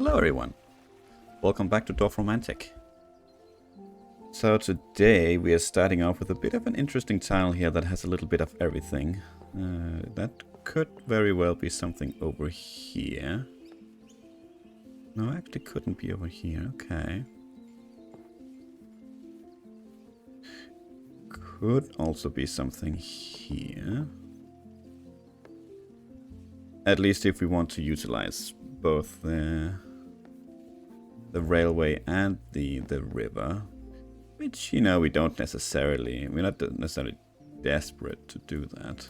Hello everyone, welcome back to Dorfromantik. So today we are starting off with a bit of an interesting tile here that has a little bit of everything. That could very well be something over here. No, actually couldn't be over here, okay. Could also be something here. At least if we want to utilize both the railway and the river. Which, you know, we're not necessarily desperate to do that.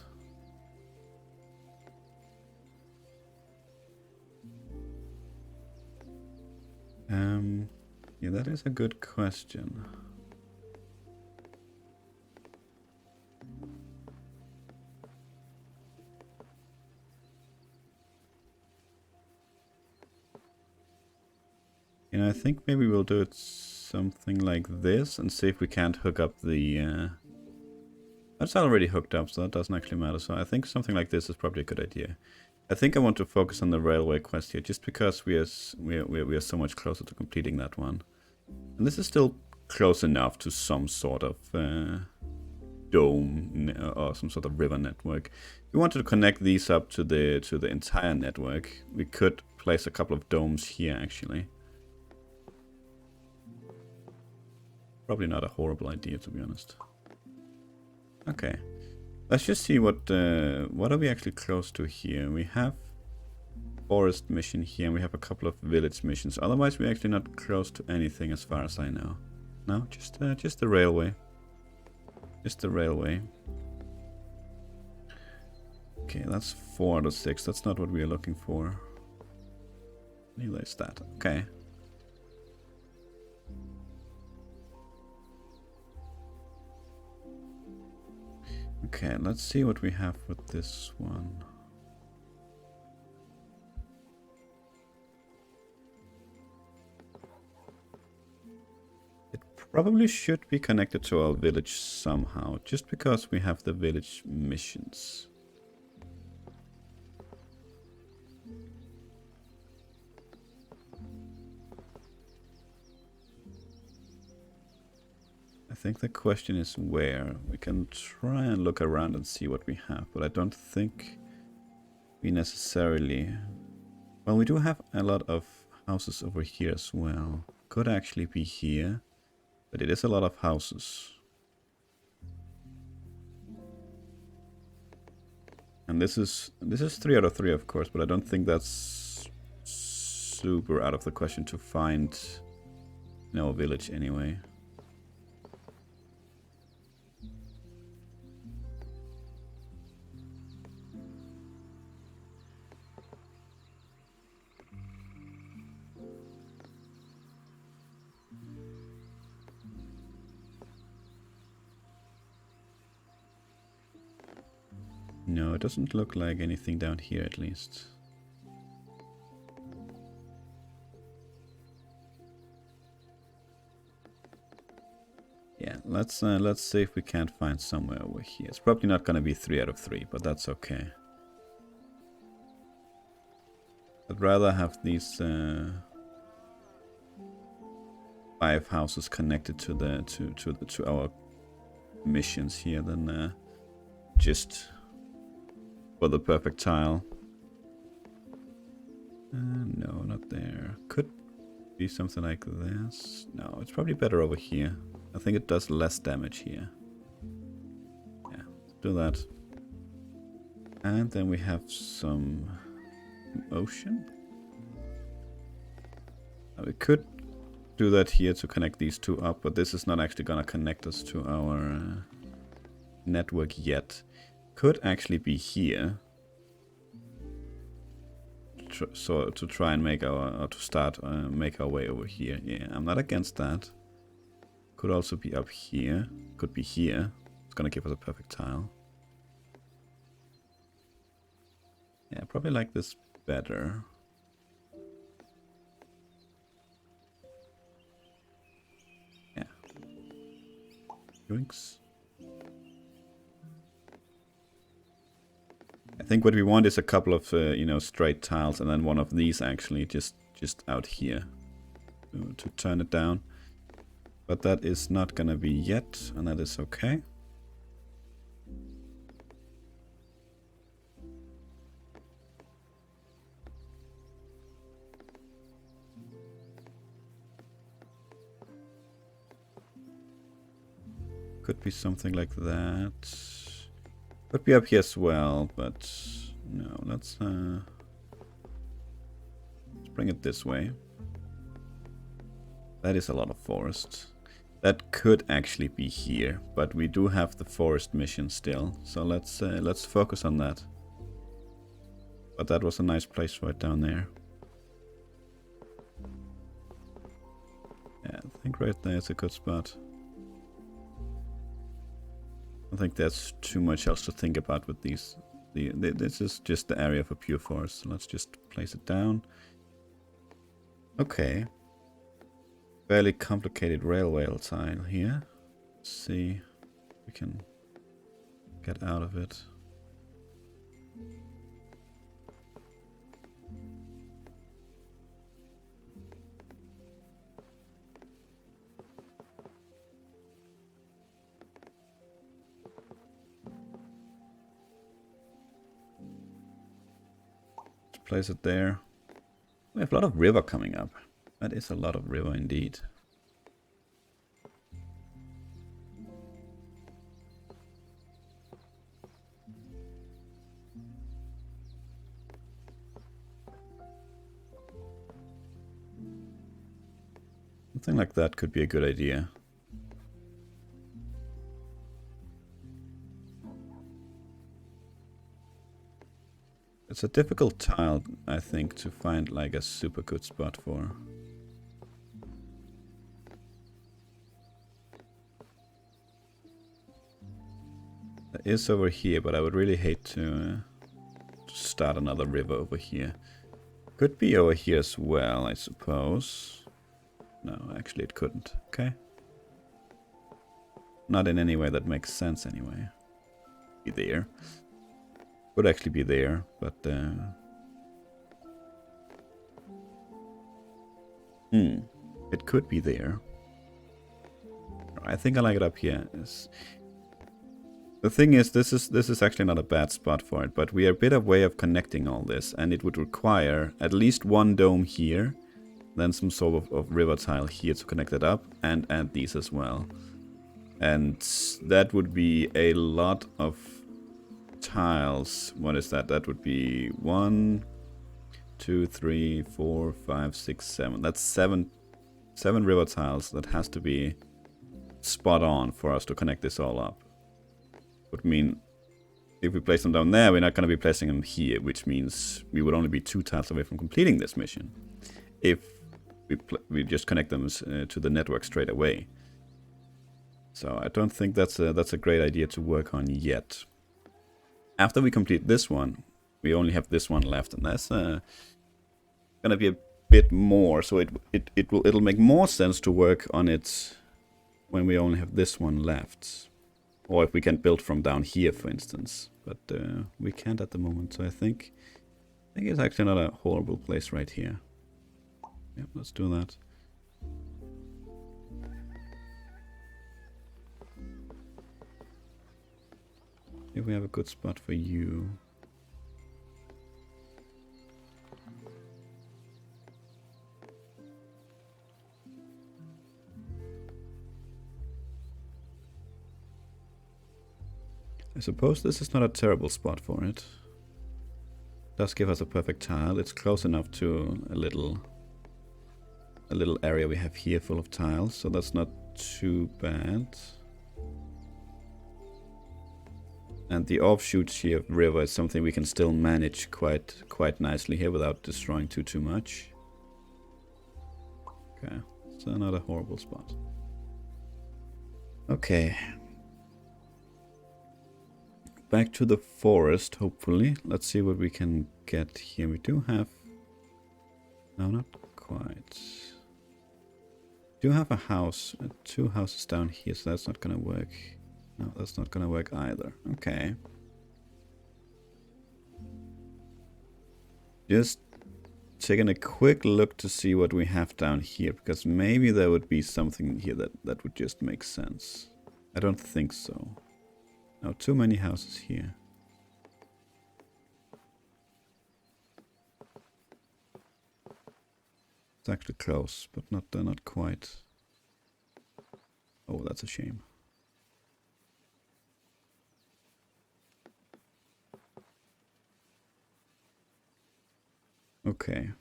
Yeah, that is a good question. You know, I think maybe we'll do it something like this and see if we can't hook up the... That's already hooked up, so that doesn't actually matter. So I think something like this is probably a good idea. I think I want to focus on the railway quest here, just because we are so much closer to completing that one. And this is still close enough to some sort of dome or some sort of river network. If we wanted to connect these up to the entire network, we could place a couple of domes here actually. Probably not a horrible idea, to be honest. Okay, let's just see what are we actually close to here. We have forest mission here, and we have a couple of village missions. Otherwise, we're actually not close to anything, as far as I know. No, just the railway. Just the railway. Okay, that's 4 out of 6. That's not what we are looking for. Neither is that. Okay. Okay, let's see what we have with this one. It probably should be connected to our village somehow, just because we have the village missions. I think the question is where. We can try and look around and see what we have, but I don't think we necessarily... Well, we do have a lot of houses over here as well. Could actually be here, but it is a lot of houses. And this is 3 out of 3, of course, but I don't think that's super out of the question to find in our village anyway. No, it doesn't look like anything down here, at least. Yeah, let's see if we can't find somewhere over here. It's probably not gonna be 3 out of 3, but that's okay. I'd rather have these 5 houses connected to our missions here than just for the perfect tile. No, not there. Could be something like this. No, it's probably better over here. I think it does less damage here. Yeah, let's do that. And then we have some ocean. We could do that here to connect these 2 up, but this is not actually gonna connect us to our network yet. Could actually be here, so to try and make make our way over here. Yeah, I'm not against that. Could also be up here. Could be here. It's gonna give us a perfect tile. Yeah, probably like this better. Yeah. Yoinks. I think what we want is a couple of, you know, straight tiles, and then one of these actually just just out here to turn it down. But that is not gonna be yet, and that is okay. Could be something like that. Could be up here as well, but no, let's bring it this way. That is a lot of forest. That could actually be here, but we do have the forest mission still, so let's focus on that. But that was a nice place right down there. Yeah, I think right there is a good spot. I think there's too much else to think about with these. This is just the area for pure forest, so let's just place it down. Okay. Fairly complicated railway tile here. Let's see if we can get out of it. Let's place it there. We have a lot of river coming up. That is a lot of river indeed. Something like that could be a good idea. It's a difficult tile, I think, to find like a super good spot for. It is over here, but I would really hate to start another river over here. Could be over here as well, I suppose. No, actually it couldn't. Okay. Not in any way that makes sense anyway. Be there. Could actually be there, but it could be there. I think I like it up here. The thing is, this is actually not a bad spot for it, but we are a bit of way of connecting all this, and it would require at least one dome here, then some sort of river tile here to connect it up, and add these as well. And that would be a lot of tiles. What is that? That would be 1, 2, 3, 4, 5, 6, 7. That's seven river tiles that has to be spot on for us to connect this all up. Would mean if we place them down there, we're not going to be placing them here, which means we would only be 2 tiles away from completing this mission if we just connect them to the network straight away. So I don't think that's a great idea to work on yet. After we complete this one, we only have this one left, and that's gonna be a bit more. So it'll make more sense to work on it when we only have this one left. Or if we can build from down here, for instance. But we can't at the moment, so I think it's actually not a horrible place right here. Yep, let's do that. If we have a good spot for you. I suppose this is not a terrible spot for it. Does give us a perfect tile. It's close enough to a little area we have here full of tiles, so that's not too bad. And the offshoots here of river is something we can still manage quite nicely here without destroying too much. Okay, so not a horrible spot. Okay. Back to the forest, hopefully. Let's see what we can get here. We do have... No, not quite. We do have a house. 2 houses down here, so that's not gonna work. No, that's not gonna work either. Okay. Just taking a quick look to see what we have down here, because maybe there would be something here that would just make sense. I don't think so. No, too many houses here. It's actually close, but not quite. Oh, that's a shame. Okay.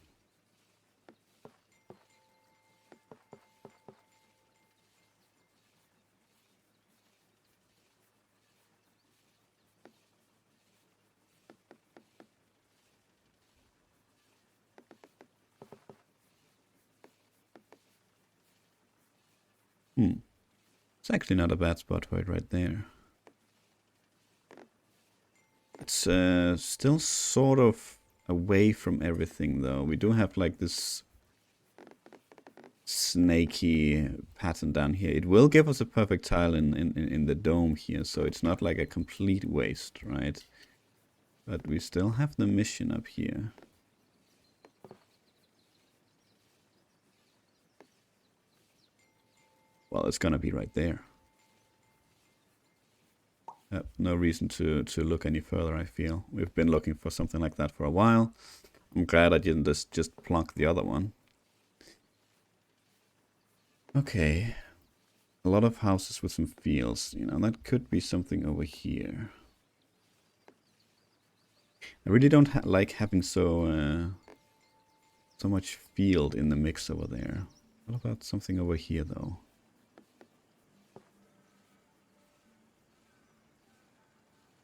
It's actually not a bad spot for it right there. It's still sort of away from everything though. We do have like this snaky pattern down here. It will give us a perfect tile in the dome here, so it's not like a complete waste, right? But we still have the mission up here. Well, it's gonna be right there. No reason to look any further, I feel. We've been looking for something like that for a while. I'm glad I didn't just plonk the other one. Okay. A lot of houses with some fields. You know, that could be something over here. I really don't like having so much field in the mix over there. What about something over here, though?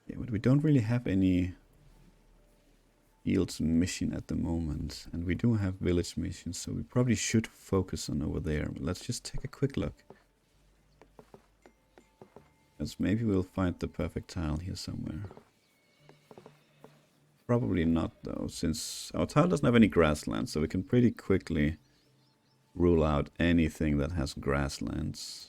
Yeah, but we don't really have any fields mission at the moment. And we do have village missions, so we probably should focus on over there. But let's just take a quick look. Because maybe we'll find the perfect tile here somewhere. Probably not, though, since our tile doesn't have any grasslands, so we can pretty quickly rule out anything that has grasslands.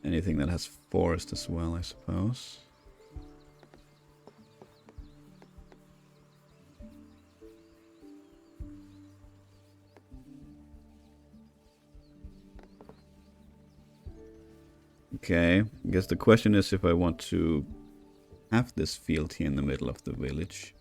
Anything that has forest as well, I suppose. Okay, I guess the question is if I want to have this field here in the middle of the village.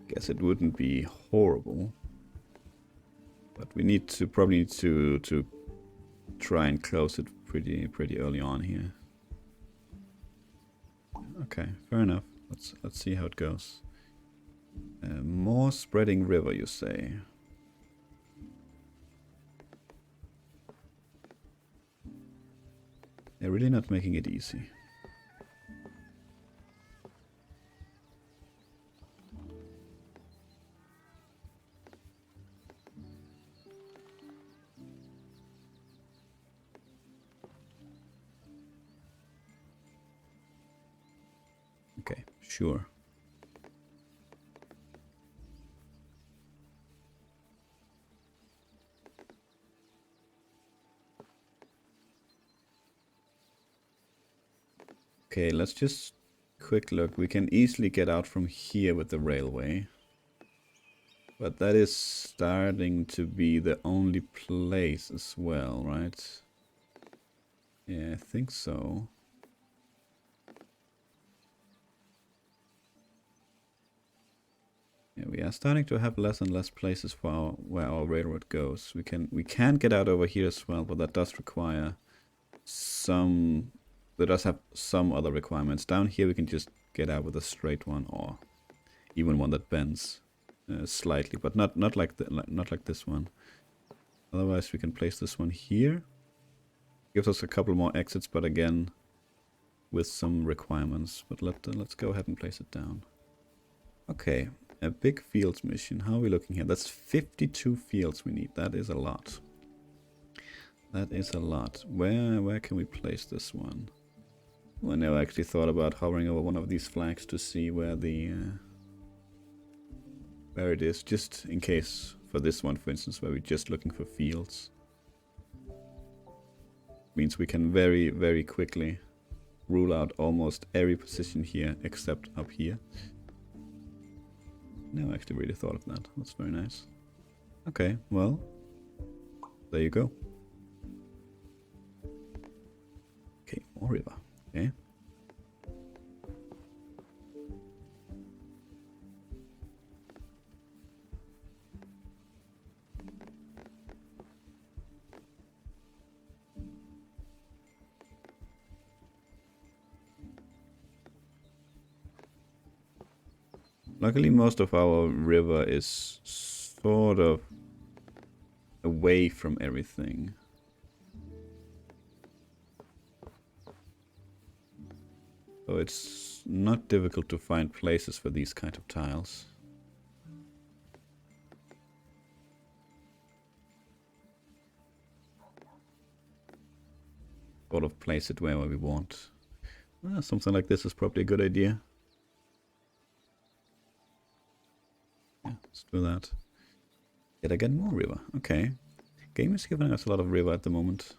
Guess it wouldn't be horrible, but we need to probably need to try and close it pretty early on here. Okay, fair enough. Let's see how it goes. More spreading river, you say? They're really not making it easy. Okay, sure. Okay, let's just quick look. We can easily get out from here with the railway. But that is starting to be the only place as well, right? Yeah, I think so. Yeah, we are starting to have less and less places for where our railroad goes. We can get out over here as well, but that does require some. That does have some other requirements. Down here we can just get out with a straight one, or even one that bends slightly, but not like this one. Otherwise, we can place this one here. Gives us a couple more exits, but again, with some requirements. But let's go ahead and place it down. Okay. A big fields mission. How are we looking here? That's 52 fields we need. That is a lot. That is a lot. Where can we place this one? I never actually thought about hovering over one of these flags to see where the where it is, just in case for this one, for instance, where we're just looking for fields. Means we can very, very quickly rule out almost every position here except up here. Never actually really thought of that. That's very nice. Okay, well, there you go. Okay, more river. Okay. Luckily, most of our river is sort of away from everything. So it's not difficult to find places for these kind of tiles. Sort of place it wherever we want. Something like this is probably a good idea. Yeah, let's do that. Yet again, more river. Okay. Game is giving us a lot of river at the moment.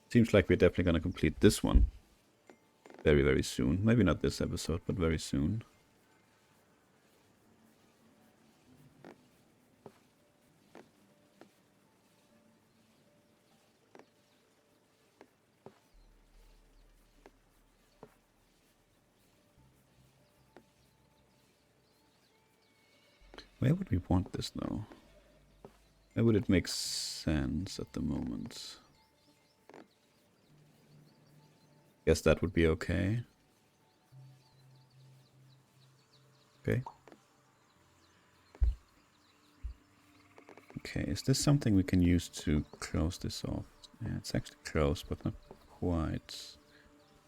Seems like we're definitely going to complete this one very, very soon. Maybe not this episode, but very soon. Where would we want this though? Where would it make sense at the moment? Guess that would be okay. Okay. Okay, is this something we can use to close this off? Yeah, it's actually close, but not quite.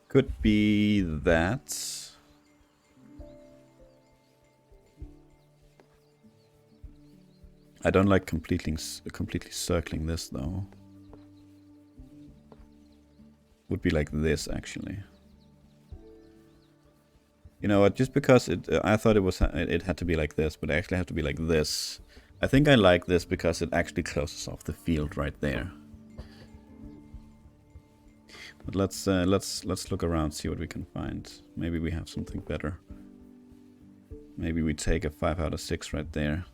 Could be that. I don't like completely circling this though. Would be like this actually. You know what? Just because I thought it had to be like this, but it actually had to be like this. I think I like this because it actually closes off the field right there. But let's look around, see what we can find. Maybe we have something better. Maybe we take a 5 out of 6 right there.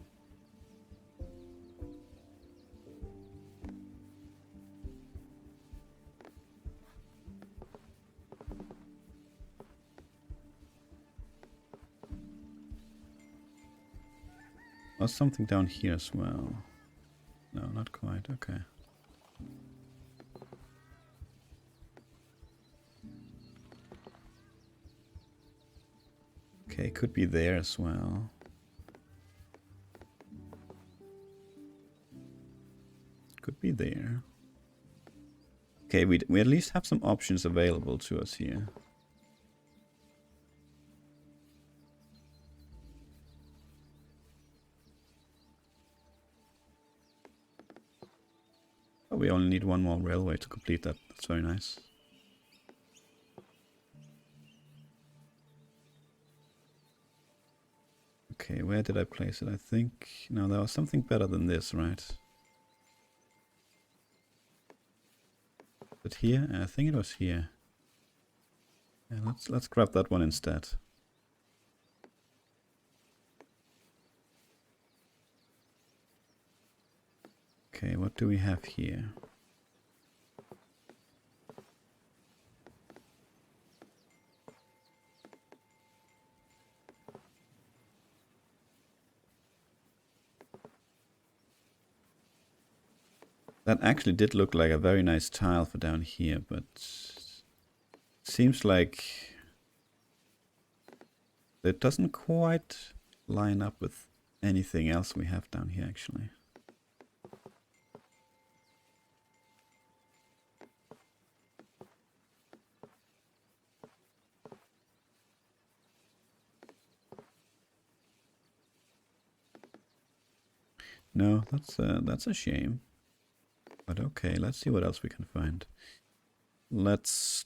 Oh, something down here as well. No, not quite. Okay. Okay, could be there as well. Could be there. Okay, we at least have some options available to us here. Oh, we only need one more railway to complete that. That's very nice. Okay, where did I place it? I think... No, there was something better than this, right? But here? I think it was here. Yeah, let's grab that one instead. Okay, what do we have here? That actually did look like a very nice tile for down here, but seems like it doesn't quite line up with anything else we have down here actually. No, that's a shame. But okay, let's see what else we can find. Let's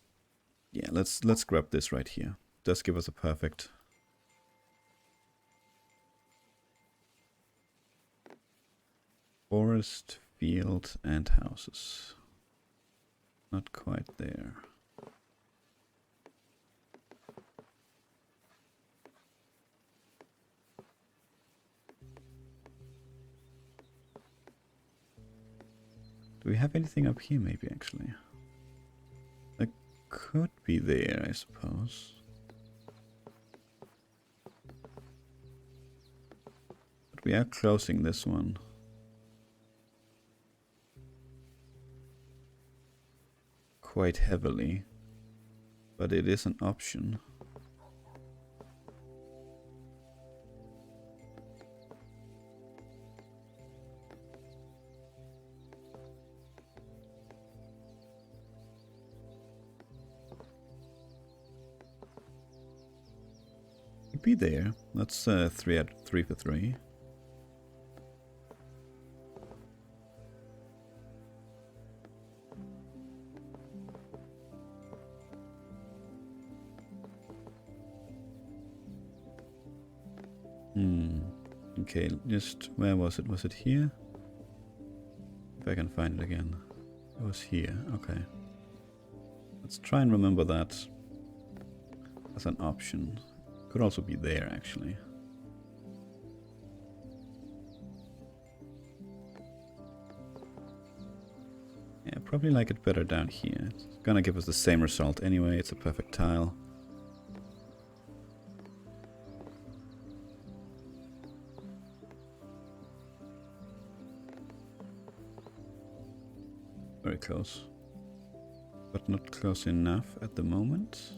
Yeah, let's grab this right here. Does give us a perfect. Forest, field, and houses. Not quite there. Do we have anything up here maybe actually? That could be there, I suppose. But we are closing this one. Quite heavily. But it is an option. Be there. That's 3 for 3. Okay, just where was it? Was it here? If I can find it again. It was here. Okay. Let's try and remember that as an option. Could also be there, actually. Yeah, probably like it better down here. It's gonna give us the same result anyway. It's a perfect tile. Very close. But not close enough at the moment.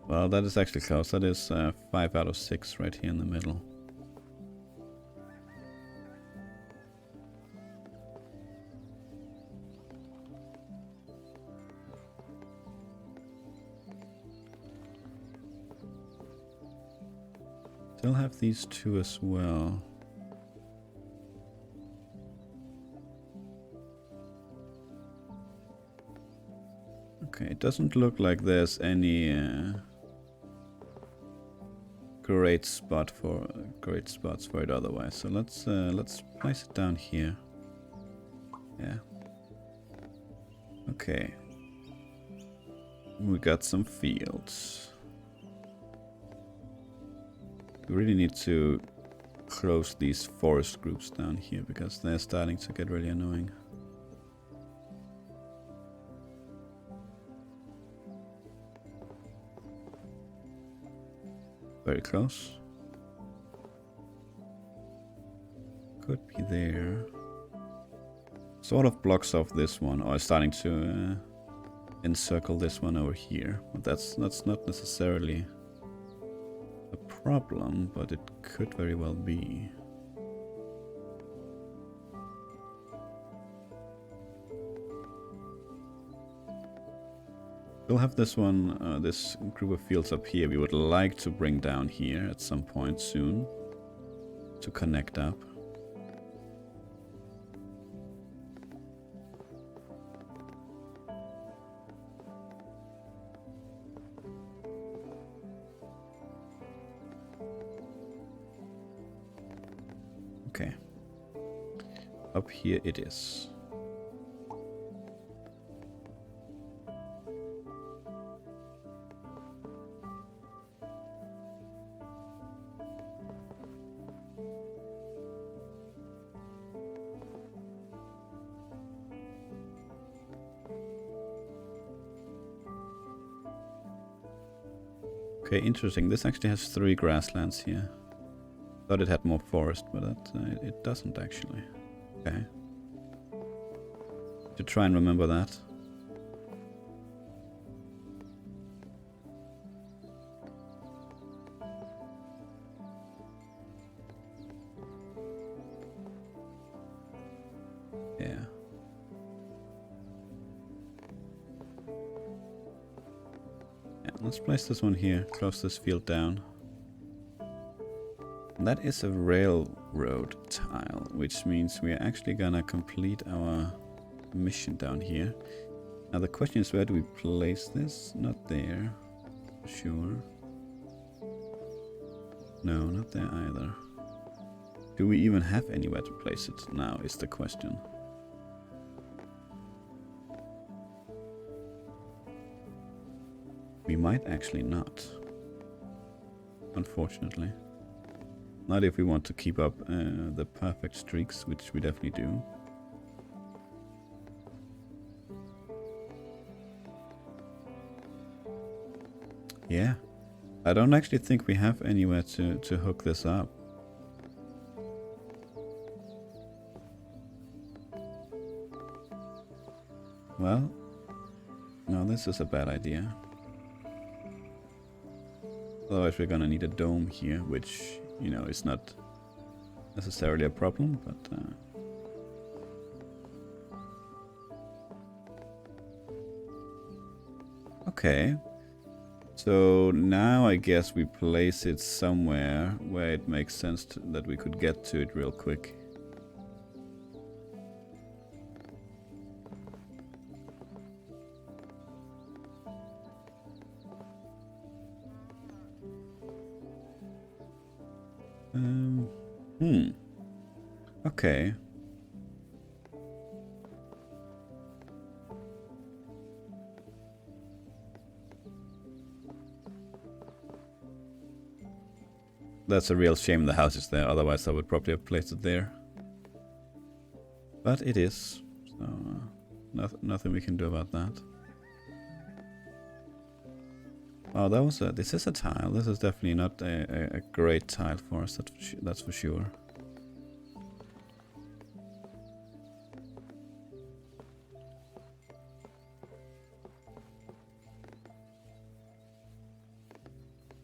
Well, that is actually close. That is 5 out of 6 right here in the middle. Still have these two as well. Okay, it doesn't look like there's any great spots for it otherwise. So let's place it down here. Yeah. Okay. We got some fields. We really need to close these forest groups down here because they're starting to get really annoying. Very close. Could be there. Sort of blocks off this one, or starting to encircle this one over here. But that's not necessarily a problem, but it could very well be. We'll have this one, this group of fields up here. We would like to bring down here at some point soon to connect up. Okay. Up here it is. Okay, interesting. This actually has 3 grasslands here. Thought it had more forest, but it doesn't actually. Okay. To try and remember that. Yeah. Yeah, let's place this one here, close this field down. And that is a railroad tile, which means we're actually gonna complete our mission down here. Now the question is, where do we place this? Not there, for sure. No, not there either. Do we even have anywhere to place it now is the question. We might actually not, unfortunately. Not if we want to keep up the perfect streaks, which we definitely do. Yeah, I don't actually think we have anywhere to hook this up. Well, no, this is a bad idea. Otherwise we're gonna need a dome here, which, you know, is not necessarily a problem, but... Okay. So now I guess we place it somewhere where it makes sense that we could get to it real quick. Okay. That's a real shame the house is there, otherwise I would probably have placed it there. But it is, so nothing we can do about that. Oh, that was a... This is a tile. This is definitely not a great tile for us, that's for sure.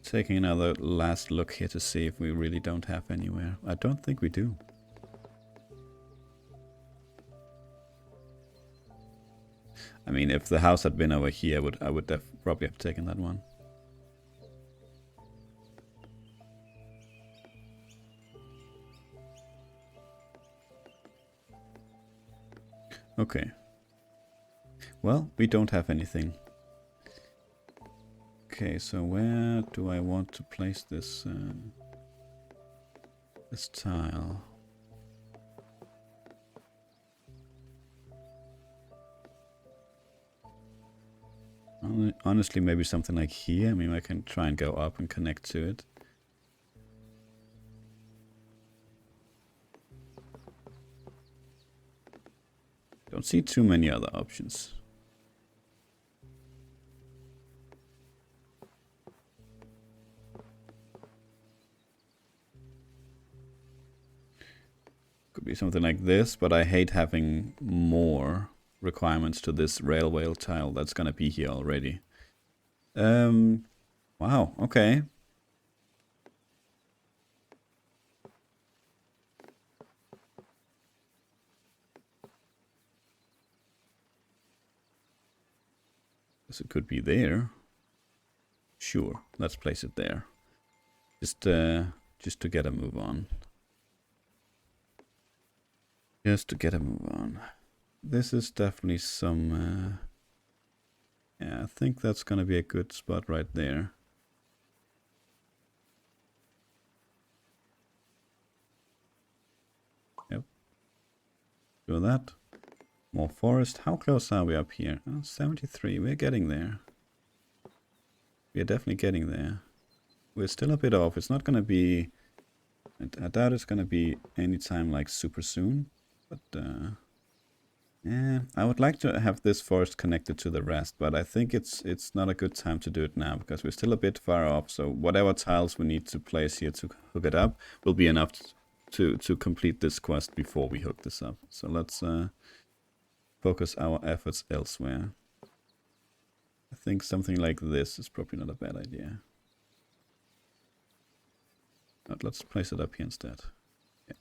Taking another last look here to see if we really don't have anywhere. I don't think we do. I mean, if the house had been over here, I would probably have taken that one. Okay. Well, we don't have anything. Okay, so where do I want to place this this tile? Honestly, maybe something like here. I mean, I can try and go up and connect to it. Don't see too many other options. Could be something like this, but I hate having more requirements to this railway tile that's gonna be here already. Wow, okay. Guess it could be there. Sure, let's place it there. Just to get a move on. Just to get a move on. This is definitely some... yeah, I think that's gonna be a good spot right there. Yep. Do that. More forest. How close are we up here? Oh, 73. We're getting there. We're definitely getting there. We're still a bit off. It's not gonna be... I doubt it's gonna be anytime like super soon. But yeah, I would like to have this forest connected to the rest, but I think it's not a good time to do it now because we're still a bit far off. So whatever tiles we need to place here to hook it up will be enough to complete this quest before we hook this up. So let's focus our efforts elsewhere. I think something like this is probably not a bad idea. But let's place it up here instead. Yeah,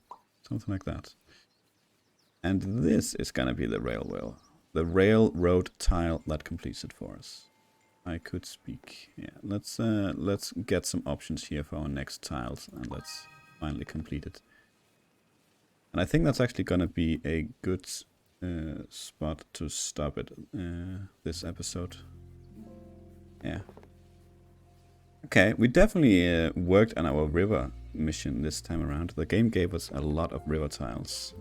something like that. And this is gonna be the railroad tile that completes it for us. I could speak. Yeah, let's get some options here for our next tiles, and let's finally complete it. And I think that's actually gonna be a good spot to stop it this episode. Yeah. Okay, we definitely worked on our river mission this time around. The game gave us a lot of river tiles.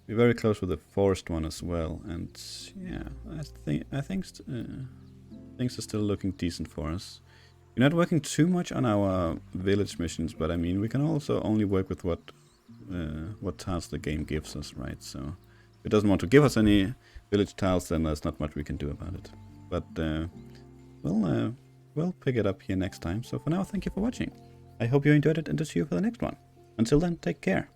We're very close with the forest one as well, and yeah, I think things are still looking decent for us. We're not working too much on our village missions, but I mean we can also only work with what tiles the game gives us, right? So if it doesn't want to give us any village tiles, then there's not much we can do about it. But we'll pick it up here next time. So for now, thank you for watching. I hope you enjoyed it, and to see you for the next one. Until then, take care.